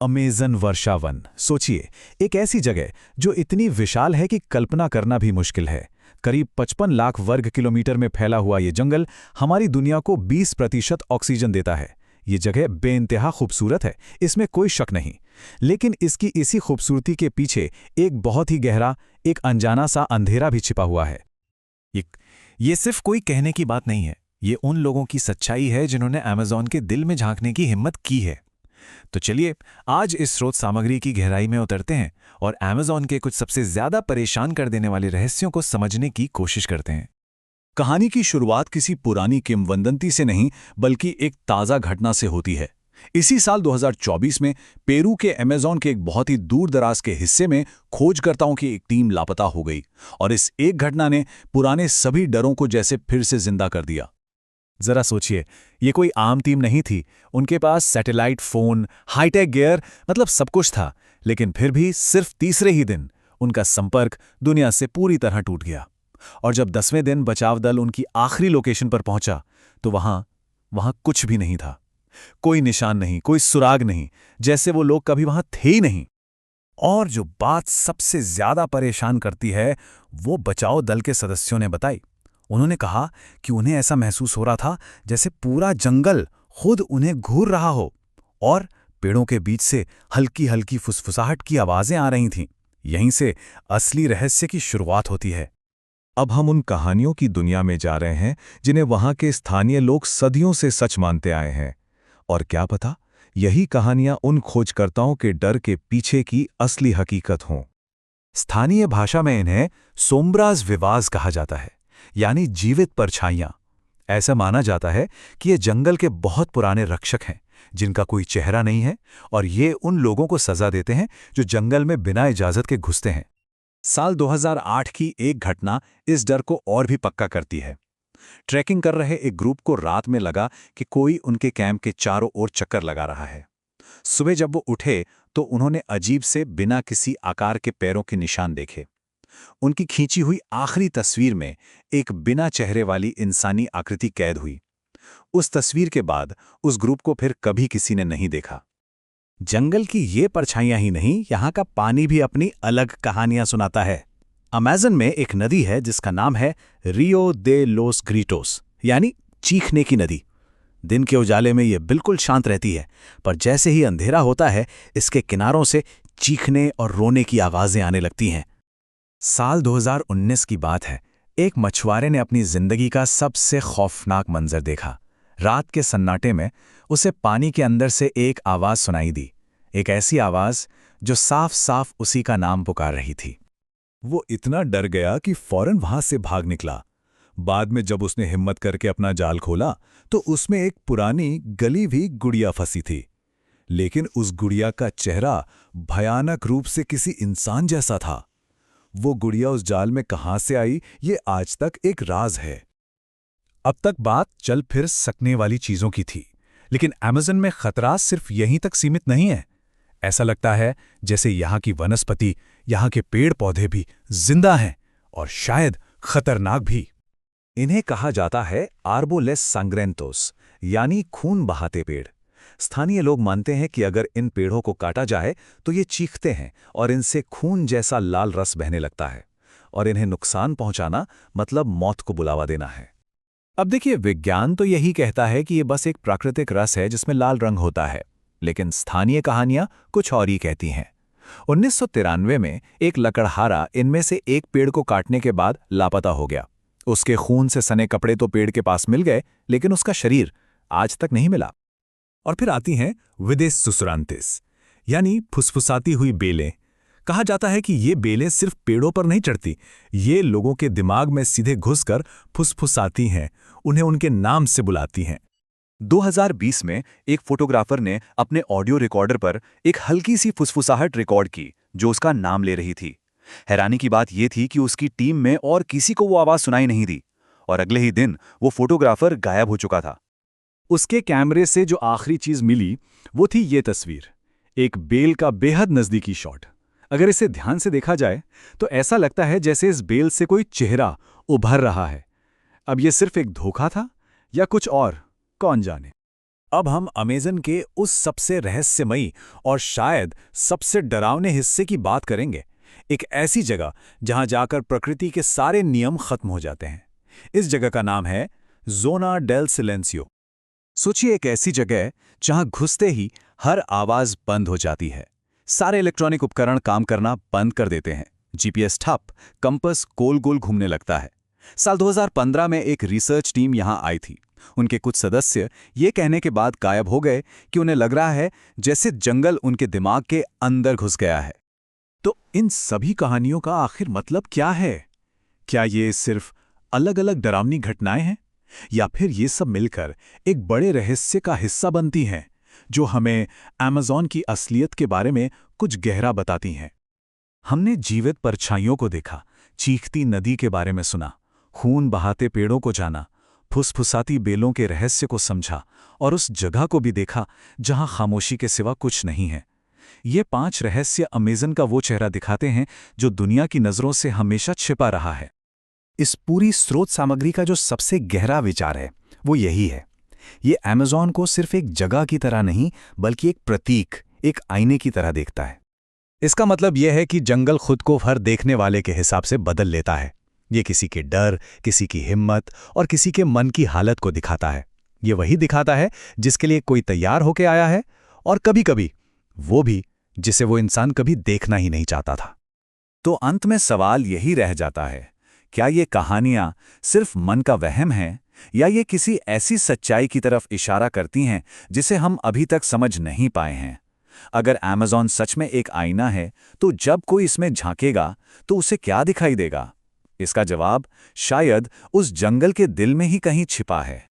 Amazon वर्षावन। सोचिए, एक ऐसी जगह जो इतनी विशाल है कि कल्पना करना भी मुश्किल है। करीब 55 लाख वर्ग किलोमीटर में फैला हुआ ये जंगल हमारी दुनिया को 20% ऑक्सीजन देता है। ये जगह बेइंतहा खूबसूरत है, इसमें कोई शक नहीं। लेकिन इसकी इसी खूबसूरती के पीछे एक बहुत ही गहरा, एक अनजाना सा अंधेरा भी छिपा हुआ है। ये सिर्फ कोई कहने की बात नहीं है, ये उन लोगों की सच्चाई है जिन्होंने अमेज़न के दिल में झांकने की हिम्मत की है। तो चलिए आज इस स्रोत सामग्री की गहराई में उतरते हैं और अमेज़न के कुछ सबसे ज्यादा परेशान कर देने वाले रहस्यों को समझने की कोशिश करते हैं। कहानी की शुरुआत किसी पुरानी किंवदंती से नहीं, बल्कि एक ताज़ा घटना से होती है। इसी साल 2024 में पेरू के अमेज़न के एक बहुत ही दूर दराज के हिस्से में खोजकर्ताओं की एक टीम लापता हो गई, और इस एक घटना ने पुराने सभी डरों को जैसे फिर से जिंदा कर दिया। जरा सोचिए, ये कोई आम टीम नहीं थी। उनके पास सैटेलाइट फोन, हाईटेक गियर, मतलब सब कुछ था, लेकिन फिर भी सिर्फ तीसरे ही दिन उनका संपर्क दुनिया से पूरी तरह टूट गया। और जब 10वें दिन बचाव दल उनकी आखिरी लोकेशन पर पहुंचा तो वहां कुछ भी नहीं था। कोई निशान नहीं, कोई सुराग नहीं, जैसे वो लोग कभी वहां थे ही नहीं। और जो बात सबसे ज्यादा परेशान करती है वो बचाव दल के सदस्यों ने बताई। उन्होंने कहा कि उन्हें ऐसा महसूस हो रहा था जैसे पूरा जंगल खुद उन्हें घूर रहा हो, और पेड़ों के बीच से हल्की हल्की फुसफुसाहट की आवाजें आ रही थीं। यहीं से असली रहस्य की शुरुआत होती है। अब हम उन कहानियों की दुनिया में जा रहे हैं जिन्हें वहां के स्थानीय लोग सदियों से सच मानते आए हैं। और क्या पता, यही कहानियां उन खोजकर्ताओं के डर के पीछे की असली हकीकत हों। स्थानीय भाषा में इन्हें सोम्ब्राज विवाज कहा जाता है, यानी जीवित परछाइयां। ऐसा माना जाता है कि ये जंगल के बहुत पुराने रक्षक हैं जिनका कोई चेहरा नहीं है, और ये उन लोगों को सजा देते हैं जो जंगल में बिना इजाजत के घुसते हैं। साल 2008 की एक घटना इस डर को और भी पक्का करती है। ट्रैकिंग कर रहे एक ग्रुप को रात में लगा कि कोई उनके कैंप के चारों ओर चक्कर लगा रहा है। सुबह जब वो उठे तो उन्होंने अजीब से बिना किसी आकार के पैरों के निशान देखे। उनकी खींची हुई आखिरी तस्वीर में एक बिना चेहरे वाली इंसानी आकृति कैद हुई। उस तस्वीर के बाद उस ग्रुप को फिर कभी किसी ने नहीं देखा। जंगल की ये परछाइयां ही नहीं, यहाँ का पानी भी अपनी अलग कहानियां सुनाता है। अमेज़न में एक नदी है जिसका नाम है रियो दे लोस ग्रीटोस, यानी चीखने की नदी। दिन के उजाले में ये बिल्कुल शांत रहती है, पर जैसे ही अंधेरा होता है इसके किनारों से चीखने और रोने की आवाजें आने लगती हैं। साल 2019 की बात है। एक मछुआरे ने अपनी जिंदगी का सबसे खौफनाक मंजर देखा। रात के सन्नाटे में उसे पानी के अंदर से एक आवाज सुनाई दी, एक ऐसी आवाज जो साफ साफ उसी का नाम पुकार रही थी। वो इतना डर गया कि फौरन वहां से भाग निकला। बाद में जब उसने हिम्मत करके अपना जाल खोला तो उसमें एक पुरानी गली हुई गुड़िया फंसी थी। लेकिन उस गुड़िया का चेहरा भयानक रूप से किसी इंसान जैसा था। वो गुड़िया उस जाल में कहां से आई, ये आज तक एक राज है। अब तक बात चल फिर सकने वाली चीजों की थी, लेकिन अमेज़न में खतरा सिर्फ यहीं तक सीमित नहीं है। ऐसा लगता है जैसे यहाँ की वनस्पति, यहाँ के पेड़ पौधे भी जिंदा हैं, और शायद खतरनाक भी। इन्हें कहा जाता है आर्बोलेस सांग्रेंतोस, यानी खून बहाते पेड़। स्थानीय लोग मानते हैं कि अगर इन पेड़ों को काटा जाए तो ये चीखते हैं और इनसे खून जैसा लाल रस बहने लगता है, और इन्हें नुकसान पहुंचाना मतलब मौत को बुलावा देना है। अब देखिए, विज्ञान तो यही कहता है कि ये बस एक प्राकृतिक रस है जिसमें लाल रंग होता है, लेकिन स्थानीय कहानियां कुछ और ही कहती हैं। 1993 में एक लकड़हारा इनमें से एक पेड़ को काटने के बाद लापता हो गया। उसके खून से सने कपड़े तो पेड़ के पास मिल गए, लेकिन उसका शरीर आज तक नहीं मिला। और फिर आती हैं विदेश सुसुरांतिस, यानी फुसफुसाती हुई बेलें। कहा जाता है कि ये बेलें सिर्फ पेड़ों पर नहीं चढ़ती, ये लोगों के दिमाग में सीधे घुसकर फुसफुसाती हैं, उन्हें उनके नाम से बुलाती हैं। 2020 में एक फोटोग्राफर ने अपने ऑडियो रिकॉर्डर पर एक हल्की सी फुसफुसाहट रिकॉर्ड की जो उसका नाम ले रही थी। हैरानी की बात यह थी कि उसकी टीम में और किसी को वो आवाज सुनाई नहीं दी, और अगले ही दिन वो फोटोग्राफर गायब हो चुका था। उसके कैमरे से जो आखिरी चीज मिली वो थी ये तस्वीर, एक बेल का बेहद नजदीकी शॉट। अगर इसे ध्यान से देखा जाए तो ऐसा लगता है जैसे इस बेल से कोई चेहरा उभर रहा है। अब ये सिर्फ एक धोखा था या कुछ और, कौन जाने। अब हम अमेज़न के उस सबसे रहस्यमयी और शायद सबसे डरावने हिस्से की बात करेंगे। एक ऐसी जगह जहां जाकर प्रकृति के सारे नियम खत्म हो जाते हैं। इस जगह का नाम है ज़ोना डेल सिलेंसियो। सोचिए, एक ऐसी जगह जहां घुसते ही हर आवाज बंद हो जाती है। सारे इलेक्ट्रॉनिक उपकरण काम करना बंद कर देते हैं। जीपीएस ठप, कंपास गोल गोल घूमने लगता है। साल 2015 में एक रिसर्च टीम यहां आई थी। उनके कुछ सदस्य ये कहने के बाद गायब हो गए कि उन्हें लग रहा है जैसे जंगल उनके दिमाग के अंदर घुस गया है। तो इन सभी कहानियों का आखिर मतलब क्या है? क्या ये सिर्फ अलग-अलग डरावनी घटनाएं हैं, या फिर ये सब मिलकर एक बड़े रहस्य का हिस्सा बनती हैं, जो हमें अमेज़न की असलियत के बारे में कुछ गहरा बताती हैं? हमने जीवित परछाइयों को देखा, चीखती नदी के बारे में सुना, खून बहाते पेड़ों को जाना, फुसफुसाती बेलों के रहस्य को समझा और उस जगह को भी देखा जहां खामोशी के सिवा कुछ नहीं है। ये 5 रहस्य अमेज़न का वो चेहरा दिखाते हैं जो दुनिया की नज़रों से हमेशा छिपा रहा है। इस पूरी स्रोत सामग्री का जो सबसे गहरा विचार है वो यही है। ये अमेज़न को सिर्फ एक जगह की तरह नहीं, बल्कि एक प्रतीक, एक आईने की तरह देखता है। इसका मतलब यह है कि जंगल खुद को हर देखने वाले के हिसाब से बदल लेता है। ये किसी के डर, किसी की हिम्मत और किसी के मन की हालत को दिखाता है। ये वही दिखाता है जिसके लिए कोई तैयार होके आया है, और कभी-कभी वो भी जिसे वो इंसान कभी देखना ही नहीं चाहता था। तो अंत में सवाल यही रह जाता है, क्या ये कहानियां सिर्फ मन का वहम है, या ये किसी ऐसी सच्चाई की तरफ इशारा करती हैं जिसे हम अभी तक समझ नहीं पाए हैं? अगर अमेज़न सच में एक आईना है, तो जब कोई इसमें झांकेगा तो उसे क्या दिखाई देगा? इसका जवाब शायद उस जंगल के दिल में ही कहीं छिपा है।